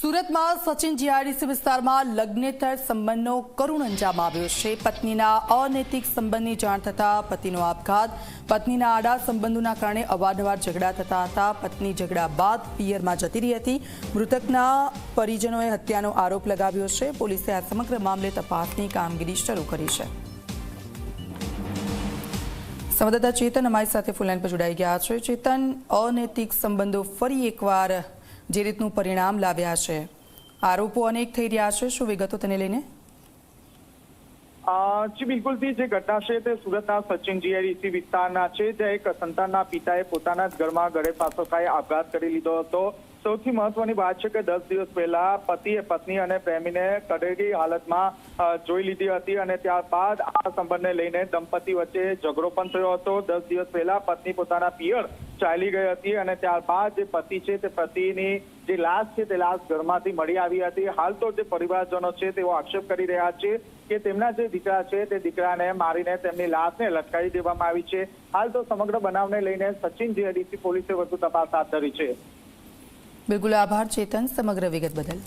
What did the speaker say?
સુરતમાં સચિન જીઆઈડીસી વિસ્તારમાં લગ્નેતર સંબંધનો કરુણ અંજામ આવ્યો છે। પત્નીના અનૈતિક સંબંધની જાણ થતાં પતિનો આપઘાત। પત્નીના આડા સંબંધોના કારણે અવારનવાર ઝઘડા થતા હતા। પત્ની ઝઘડા બાદ પિયરમાં જતી રહી હતી। મૃતકના પરિજનોએ હત્યાનો આરોપ લગાવ્યો છે। પોલીસે આ સમગ્ર મામલે તપાસની કામગીરી શરૂ કરી છે। સંવાદદાતા ચેતન અમારી સાથે ફોનલાઈન પર જોડાઈ ગયા છે। ચેતન, અનૈતિક સંબંધો ફરી એકવાર જે રીતનું પરિણામ લાવ્યા છે, આરોપો અનેક થઈ રહ્યા છે, શું વિગતો તેને લઈને? જી બિલકુલથી જે ઘટના છે તે સુરતના સચિન જીઆઈડીસી વિસ્તારના છે, જ્યાં એક સંતાનના પિતાએ પોતાના જ ઘરમાં ગળે ફાંસો ખાઈ આપઘાત કરી લીધો હતો। સૌથી મહત્વની વાત છે કે 10 દિવસ પહેલા પતિએ પત્ની અને પ્રેમીને કડેલી હાલતમાં જોઈ લીધી હતી અને ત્યારબાદ આ સંબંધને લઈને દંપતી વચ્ચે ઝઘડો પણ થયો હતો। 10 દિવસ પહેલા પત્ની પોતાના પિયર ચાલી ગઈ હતી અને ત્યારબાદ જે પતિ છે તે પતિની જે લાશ છે તે લાશ ઘરમાંથી મળી આવી હતી। હાલ તો જે પરિવારજનો છે તેઓ આક્ષેપ કરી રહ્યા છે કે તેમના જે દીકરા છે તે દીકરાને મારીને તેમની લાશને લટકાવી દેવામાં આવી છે। હાલ તો સમગ્ર બનાવને લઈને સચિન જીઆઈડીસી પોલીસે વધુ તપાસ હાથ ધરી છે। બિલકુલ, આભાર ચેતન સમગ્ર વિગત બદલ।